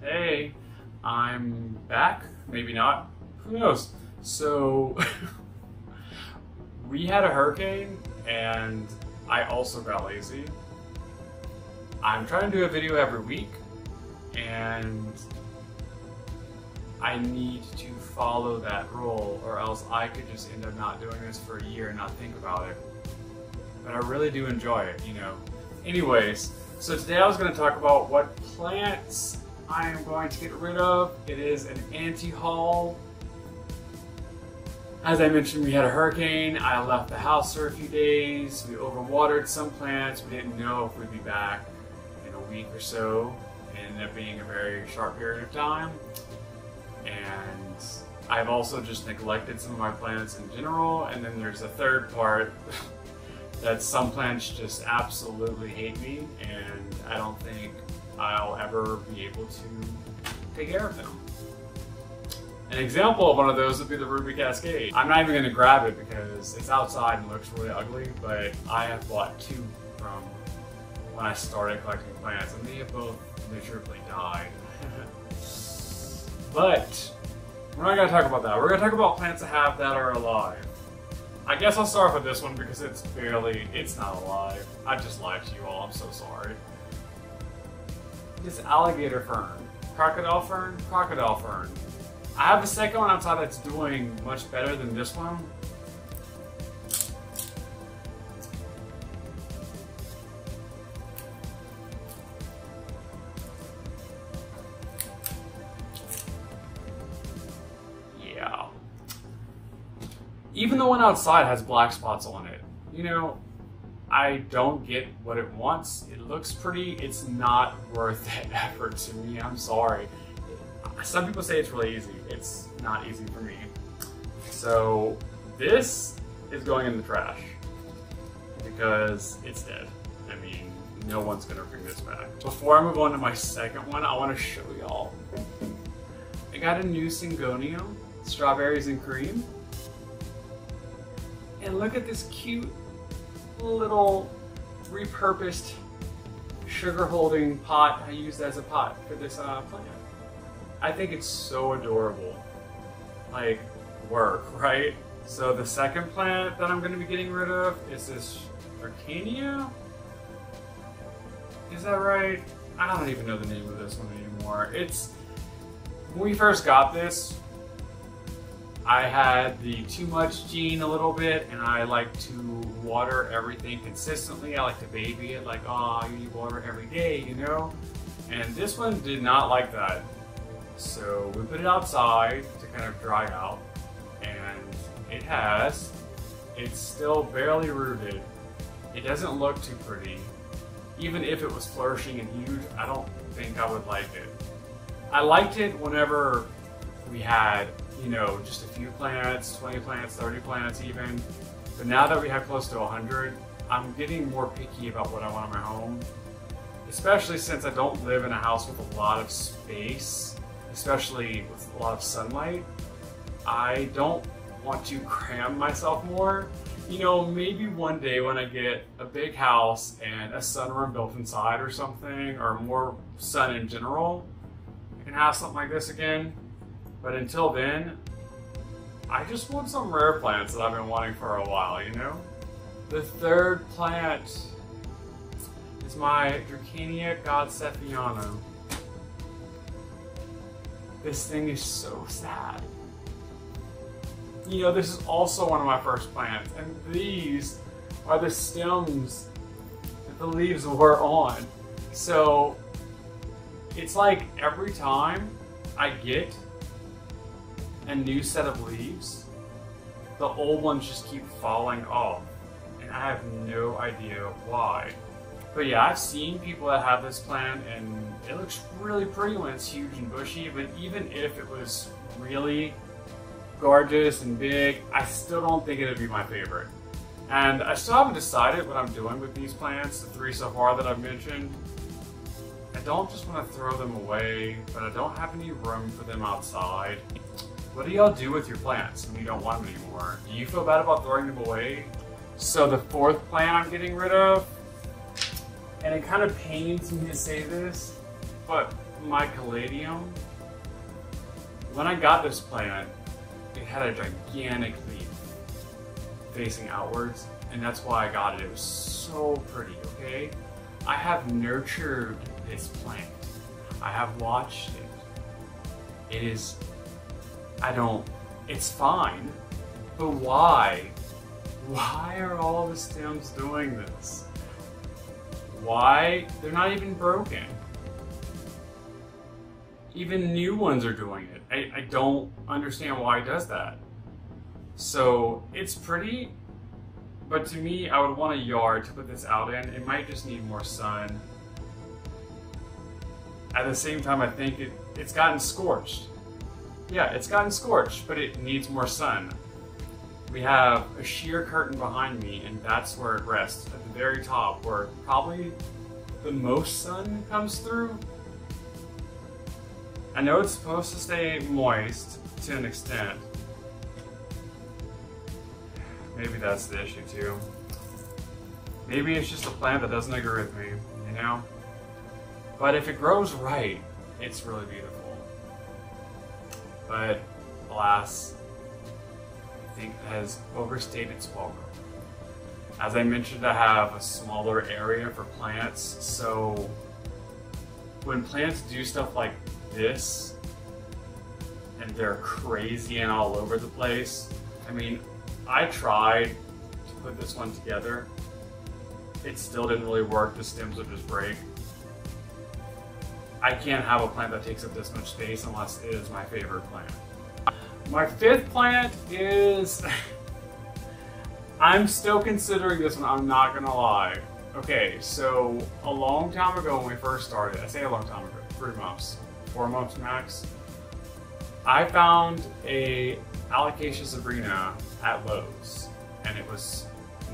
Hey, I'm back. Maybe not. Who knows? So, we had a hurricane and I also got lazy. I'm trying to do a video every week and I need to follow that rule or else I could just end up not doing this for a year and not think about it. But I really do enjoy it, you know. Anyways, so today I was going to talk about what plants I am going to get rid of. It is an anti-haul. As I mentioned, we had a hurricane. I left the house for a few days. We overwatered some plants. We didn't know if we'd be back in a week or so. It ended up being a very short period of time. And I've also just neglected some of my plants in general. And then there's a third part that some plants just absolutely hate me, and I don't think I'll ever be able to take care of them. An example of one of those would be the Ruby Cascade. I'm not even going to grab it because it's outside and looks really ugly, but I have bought two from when I started collecting plants, and they have both miserably died. But we're not going to talk about that. We're going to talk about plants that are alive. I guess I'll start with this one because it's not alive. I just lied to you all, I'm so sorry. This alligator fern. Crocodile fern? Crocodile fern. I have a second one outside that's doing much better than this one. Yeah. Even the one outside has black spots on it. You know, I don't get what it wants. It looks pretty. It's not worth the effort to me. I'm sorry. Some people say it's really easy. It's not easy for me. So this is going in the trash because it's dead. I mean, no one's gonna bring this back. Before I move on to my second one, I want to show y'all. I got a new Syngonium, strawberries and cream. And look at this cute little repurposed sugar holding pot I used as a pot for this plant. I think it's so adorable. Like, work, right? So the second plant that I'm going to be getting rid of is this Zucchini. Is that right? I don't even know the name of this one anymore. When we first got this, I had the too much gene a little bit, and I like to water everything consistently. I like to baby it, like, oh, you need water every day, you know? And this one did not like that. So we put it outside to kind of dry out, and it's still barely rooted. It doesn't look too pretty. Even if it was flourishing and huge, I don't think I would like it. I liked it whenever we had, you know, just a few plants, 20 plants, 30 plants even. But now that we have close to 100, I'm getting more picky about what I want in my home. Especially since I don't live in a house with a lot of space, especially with a lot of sunlight. I don't want to cram myself more. You know, maybe one day when I get a big house and a sunroom built inside or something, or more sun in general, I can have something like this again. But until then, I just want some rare plants that I've been wanting for a while, you know? The third plant is my Zucchini Godsefiano. This thing is so sad. You know, this is also one of my first plants, and these are the stems that the leaves were on. So, it's like every time I get a new set of leaves, the old ones just keep falling off, and I have no idea why. But yeah, I've seen people that have this plant and it looks really pretty when it's huge and bushy, but even if it was really gorgeous and big, I still don't think it would be my favorite. And I still haven't decided what I'm doing with these plants, the three so far that I've mentioned. I don't just want to throw them away, but I don't have any room for them outside. What do y'all do with your plants when you don't want them anymore? Do you feel bad about throwing them away? So the fourth plant I'm getting rid of, and it kind of pains me to say this, but my Caladium, when I got this plant, it had a gigantic leaf facing outwards, and that's why I got it. It was so pretty, okay? I have nurtured this plant. I have watched it. It is, it's fine, but why? Why are all the stems doing this? Why? They're not even broken. Even new ones are doing it. I don't understand why it does that. So it's pretty, but to me, I would want a yard to put this out in. It might just need more sun. At the same time, I think it's gotten scorched. Yeah, it's gotten scorched, but it needs more sun. We have a sheer curtain behind me, and that's where it rests, at the very top, where probably the most sun comes through. I know it's supposed to stay moist to an extent. Maybe that's the issue too. Maybe it's just a plant that doesn't agree with me, you know? But if it grows right, it's really beautiful. But alas, I think it has overstayed its welcome. As I mentioned, I have a smaller area for plants, so when plants do stuff like this, and they're crazy and all over the place, I mean, I tried to put this one together. It still didn't really work. The stems would just break. I can't have a plant that takes up this much space unless it is my favorite plant. My fifth plant is, I'm still considering this one, I'm not gonna lie. Okay, so a long time ago when we first started, I say a long time ago, 3 months, 4 months max, I found a Alocasia Sabrina at Lowe's, and it was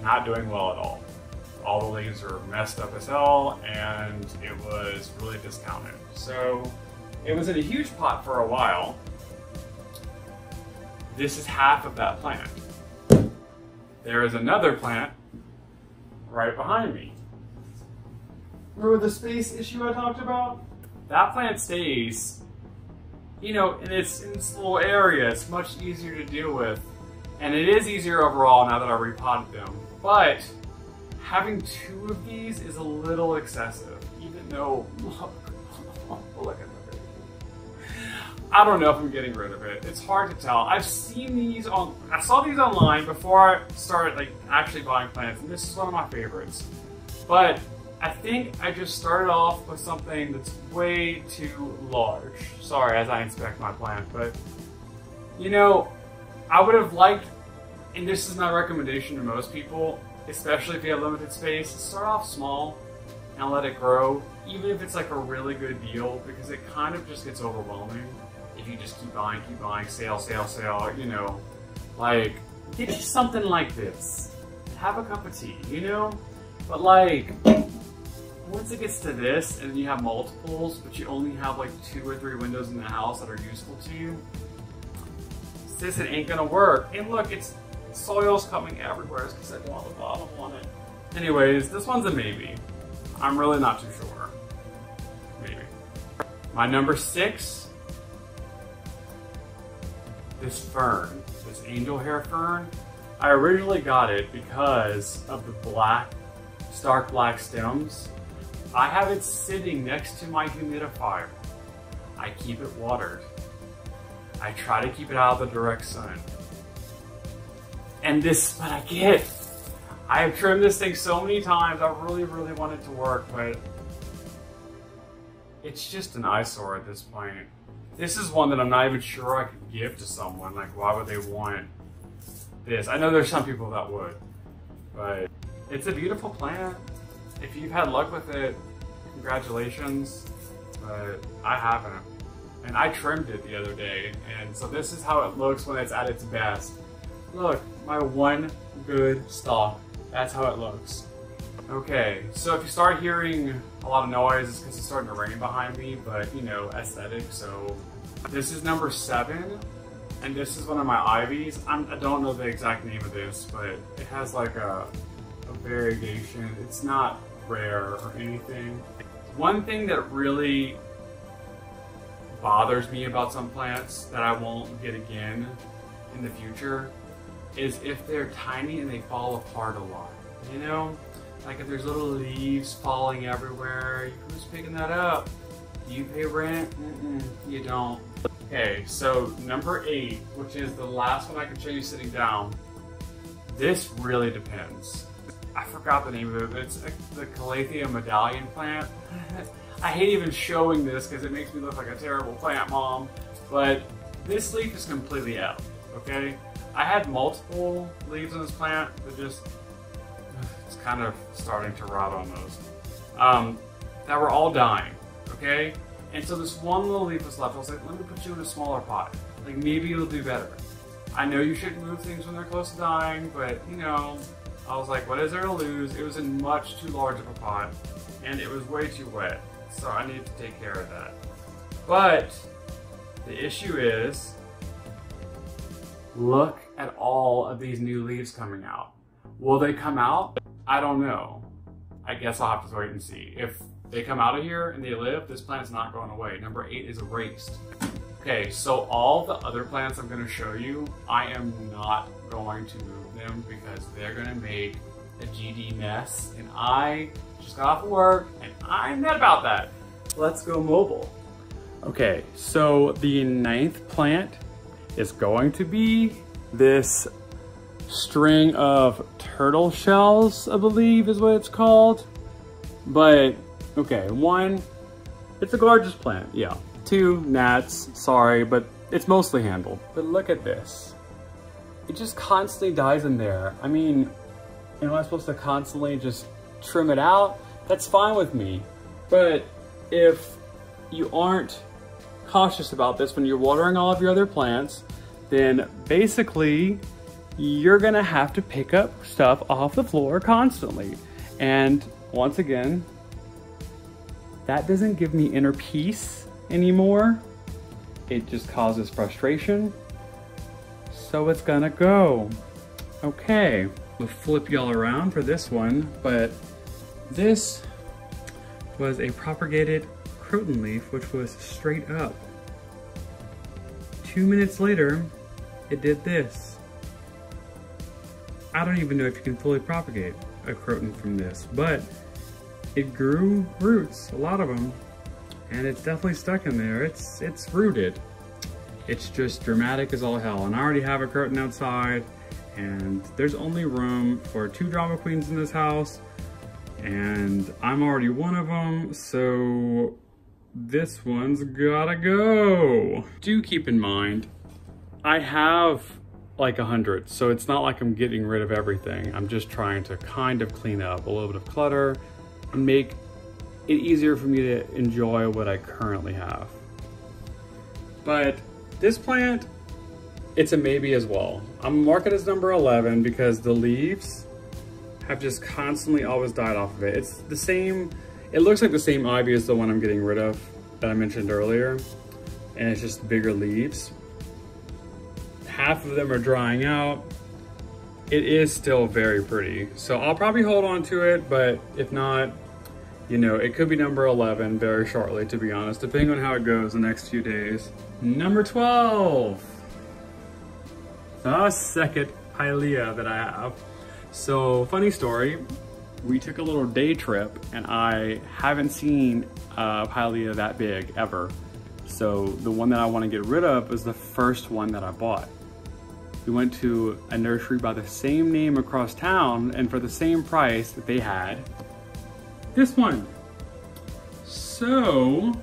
not doing well at all. All the leaves were messed up as hell, and it was really discounted. So it was in a huge pot for a while. This is half of that plant. There is another plant right behind me. Remember the space issue I talked about? That plant stays, you know, in its little area. It's much easier to deal with. And it is easier overall now that I repotted them. But having 2 of these is a little excessive, even though, look at that. I don't know if I'm getting rid of it. It's hard to tell. I've seen these I saw these online before I started like actually buying plants, and this is one of my favorites. But I think I just started off with something that's way too large. Sorry, as I inspect my plant, but you know, I would have liked, and this is my recommendation to most people, especially if you have limited space, start off small and let it grow, even if it's like a really good deal, because it kind of just gets overwhelming if you just keep buying, sale, sale, sale, you know. Like, get you something like this. Have a cup of tea, you know? But like, once it gets to this and you have multiples, but you only have like 2 or 3 windows in the house that are useful to you, this it ain't gonna work. And look, it's soil's coming everywhere because I don't want the bottom on it. Anyways, this one's a maybe. I'm really not too sure. Maybe. My number 6, this fern, this angel hair fern. I originally got it because of the black, stark black stems. I have it sitting next to my humidifier. I keep it watered. I try to keep it out of the direct sun. And this is what I get. I have trimmed this thing so many times. I really, really want it to work, but it's just an eyesore at this point. This is one that I'm not even sure I could give to someone. Like, why would they want this? I know there's some people that would, but it's a beautiful plant. If you've had luck with it, congratulations, but I haven't. And I trimmed it the other day, and so this is how it looks when it's at its best. Look, my one good stalk. That's how it looks. Okay, so if you start hearing a lot of noise, it's because it's starting to rain behind me, but you know, aesthetic. So this is number 7, and this is one of my ivies. I don't know the exact name of this, but it has like a variegation. It's not rare or anything. One thing that really bothers me about some plants that I won't get again in the future is if they're tiny and they fall apart a lot. You know? Like if there's little leaves falling everywhere, who's picking that up? Do you pay rent? You don't. Okay, so number 8, which is the last one I can show you sitting down. This really depends. I forgot the name of it. It's the Caladium Italiana plant. I hate even showing this because it makes me look like a terrible plant mom. But this leaf is completely out, okay? I had multiple leaves on this plant that just, it's kind of starting to rot on those. That were all dying, okay? And so this one little leaf was left. I was like, let me put you in a smaller pot. Like maybe it'll do better. I know you shouldn't move things when they're close to dying, but you know, I was like, what is there to lose? It was in much too large of a pot and it was way too wet. So I need to take care of that. But the issue is, look at all of these new leaves coming out. Will they come out? I don't know. I guess I'll have to wait and see. If they come out of here and they live, this plant's not going away. Number 8 is erased. Okay, so all the other plants I'm gonna show you, I am not going to move them because they're gonna make a GD mess and I just got off of work and I'm not about that. Let's go mobile. Okay, so the 9th plant is going to be this string of turtle shells, I believe is what it's called. But, okay, 1, it's a gorgeous plant, yeah. 2, gnats, sorry, but it's mostly handled. But look at this. It just constantly dies in there. I mean, am I supposed to constantly just trim it out? That's fine with me. But if you aren't cautious about this when you're watering all of your other plants, then basically you're gonna have to pick up stuff off the floor constantly. And once again, that doesn't give me inner peace anymore. It just causes frustration. So it's gonna go. Okay, we'll flip y'all around for this one, but this was a propagated Croton leaf, which was straight up. 2 minutes later, it did this. I don't even know if you can fully propagate a Croton from this, but it grew roots, a lot of them, and it's definitely stuck in there. It's rooted. It's just dramatic as all hell. And I already have a Croton outside, and there's only room for 2 drama queens in this house, and I'm already one of them, so this one's gotta go. Do keep in mind, I have like 100, so it's not like I'm getting rid of everything. I'm just trying to kind of clean up a little bit of clutter and make it easier for me to enjoy what I currently have. But this plant, it's a maybe as well. I'm marking it as number 11 because the leaves have just constantly always died off of it. It's the same, it looks like the same ivy as the one I'm getting rid of that I mentioned earlier, and it's just bigger leaves. Half of them are drying out. It is still very pretty, so I'll probably hold on to it, but if not, you know, it could be number 11 very shortly, to be honest, depending on how it goes the next few days. Number 12, the second pilea that I have. So, funny story, we took a little day trip and I haven't seen a pilea that big ever. So the one that I want to get rid of is the first one that I bought. We went to a nursery by the same name across town, and for the same price that they had this one. So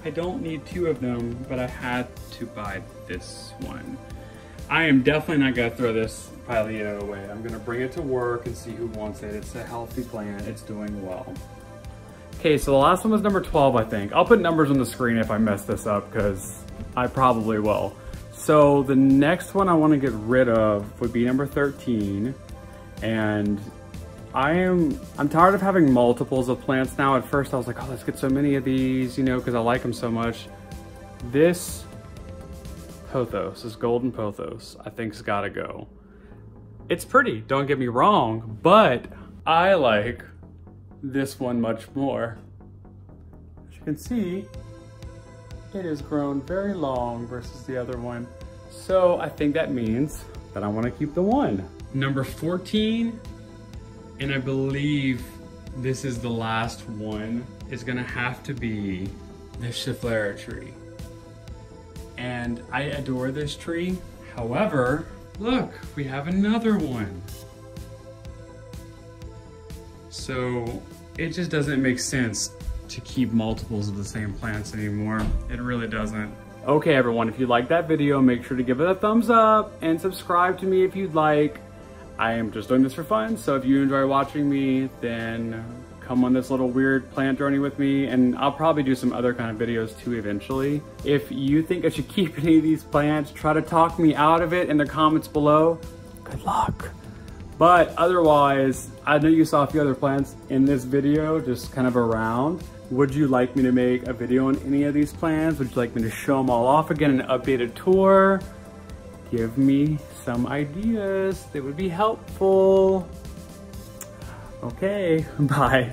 I don't need 2 of them, but I had to buy this one. I am definitely not gonna throw this pilea away. I'm gonna bring it to work and see who wants it. It's a healthy plant, it's doing well. Okay, so the last one was number 12, I think. I'll put numbers on the screen if I mess this up, because I probably will. So the next one I want to get rid of would be number 13, and I'm tired of having multiples of plants now. At first I was like, oh, let's get so many of these, you know, because I like them so much. This pothos, this golden pothos, I think's gotta go. It's pretty, don't get me wrong, but I like this one much more. As you can see, it has grown very long versus the other one. So I think that means that I want to keep the one. Number 14, and I believe this is the last one, is gonna have to be the Soulcifer tree. And I adore this tree. However, look, we have another one. So it just doesn't make sense to keep multiples of the same plants anymore. It really doesn't. Okay everyone, if you liked that video, make sure to give it a thumbs up and subscribe to me if you'd like. I am just doing this for fun, so if you enjoy watching me, then come on this little weird plant journey with me, and I'll probably do some other kind of videos too eventually. If you think I should keep any of these plants, try to talk me out of it in the comments below. Good luck. But otherwise, I know you saw a few other plants in this video, just kind of around. Would you like me to make a video on any of these plants? Would you like me to show them all off again, an updated tour? Give me some ideas that would be helpful. Okay, bye.